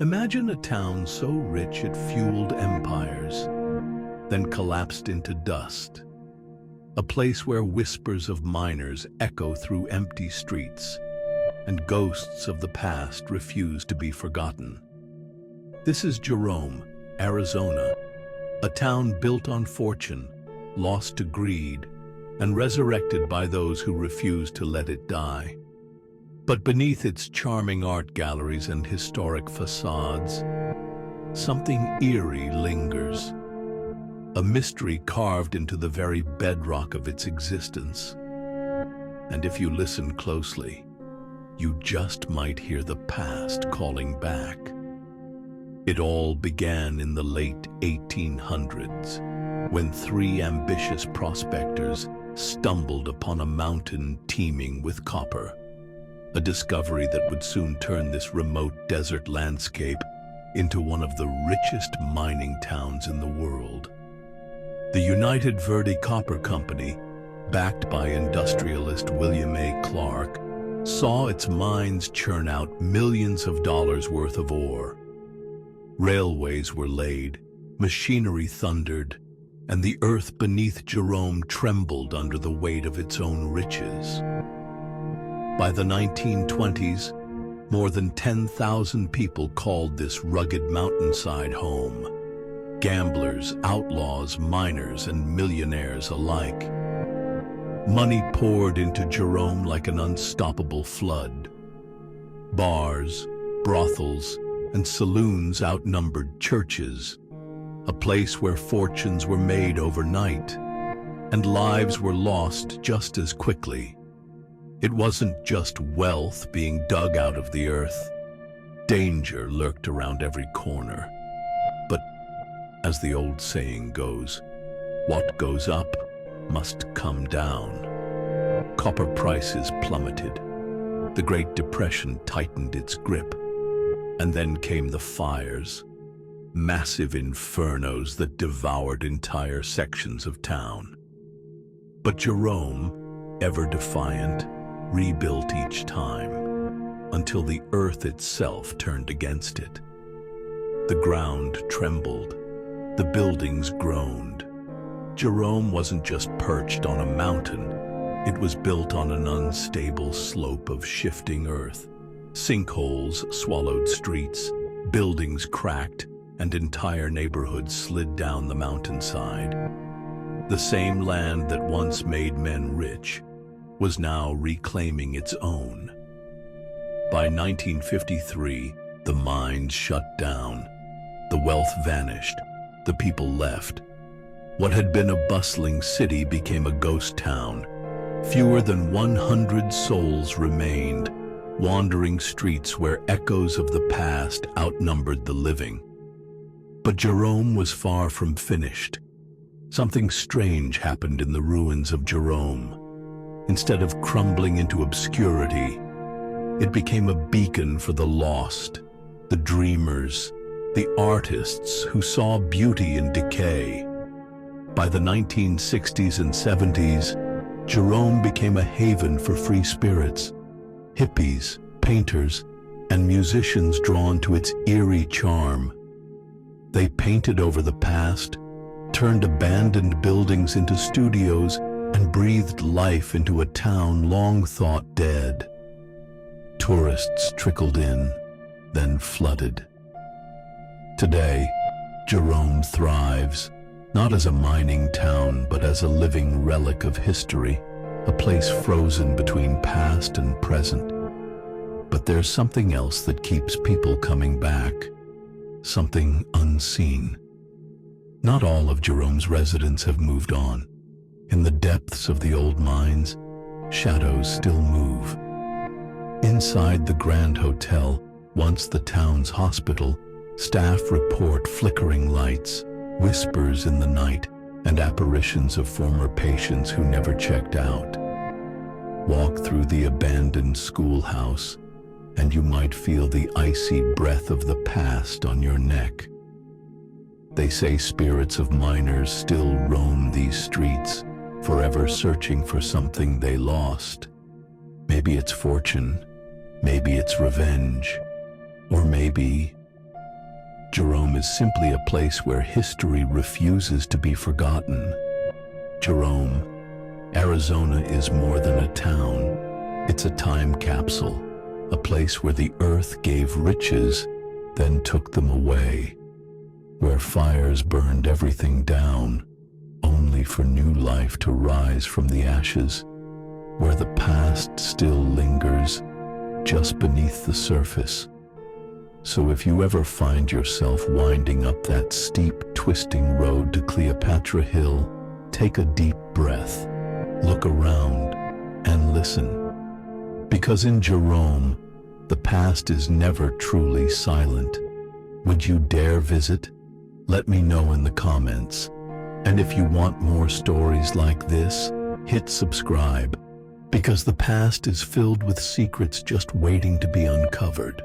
Imagine a town so rich it fueled empires, then collapsed into dust. A place where whispers of miners echo through empty streets, and ghosts of the past refuse to be forgotten. This is Jerome, Arizona, a town built on fortune, lost to greed, and resurrected by those who refuse to let it die. But beneath its charming art galleries and historic facades, something eerie lingers. A mystery carved into the very bedrock of its existence. And if you listen closely, you just might hear the past calling back. It all began in the late 1800s, when three ambitious prospectors stumbled upon a mountain teeming with copper. A discovery that would soon turn this remote desert landscape into one of the richest mining towns in the world. The United Verde Copper Company, backed by industrialist William A. Clark, saw its mines churn out millions of dollars worth of ore. Railways were laid, machinery thundered, and the earth beneath Jerome trembled under the weight of its own riches. By the 1920s, more than 10,000 people called this rugged mountainside home. Gamblers, outlaws, miners, and millionaires alike. Money poured into Jerome like an unstoppable flood. Bars, brothels, and saloons outnumbered churches, a place where fortunes were made overnight, and lives were lost just as quickly. It wasn't just wealth being dug out of the earth. Danger lurked around every corner. But, as the old saying goes, what goes up must come down. Copper prices plummeted. The Great Depression tightened its grip. And then came the fires, massive infernos that devoured entire sections of town. But Jerome, ever defiant, rebuilt each time, until the earth itself turned against it. The ground trembled, the buildings groaned. Jerome wasn't just perched on a mountain, it was built on an unstable slope of shifting earth. Sinkholes swallowed streets, buildings cracked, and entire neighborhoods slid down the mountainside. The same land that once made men rich was now reclaiming its own. By 1953, the mines shut down, the wealth vanished, the people left. What had been a bustling city became a ghost town. Fewer than 100 souls remained, wandering streets where echoes of the past outnumbered the living. But Jerome was far from finished. Something strange happened in the ruins of Jerome. Instead of crumbling into obscurity, it became a beacon for the lost, the dreamers, the artists who saw beauty in decay. By the 1960s and 70s, Jerome became a haven for free spirits, hippies, painters, and musicians drawn to its eerie charm. They painted over the past, turned abandoned buildings into studios, and breathed life into a town long thought dead. Tourists trickled in, then flooded. Today, Jerome thrives, not as a mining town, but as a living relic of history, a place frozen between past and present. But there's something else that keeps people coming back, something unseen. Not all of Jerome's residents have moved on. In the depths of the old mines, shadows still move. Inside the Grand Hotel, once the town's hospital, staff report flickering lights, whispers in the night, and apparitions of former patients who never checked out. Walk through the abandoned schoolhouse, and you might feel the icy breath of the past on your neck. They say spirits of miners still roam these streets, forever searching for something they lost. Maybe it's fortune, maybe it's revenge, or maybe Jerome is simply a place where history refuses to be forgotten. Jerome, Arizona is more than a town. It's a time capsule, a place where the earth gave riches, then took them away, where fires burned everything down, only for new life to rise from the ashes, where the past still lingers just beneath the surface. So if you ever find yourself winding up that steep, twisting road to Cleopatra Hill, take a deep breath, look around, and listen. Because in Jerome, the past is never truly silent. Would you dare visit? Let me know in the comments. And if you want more stories like this, hit subscribe, because the past is filled with secrets just waiting to be uncovered.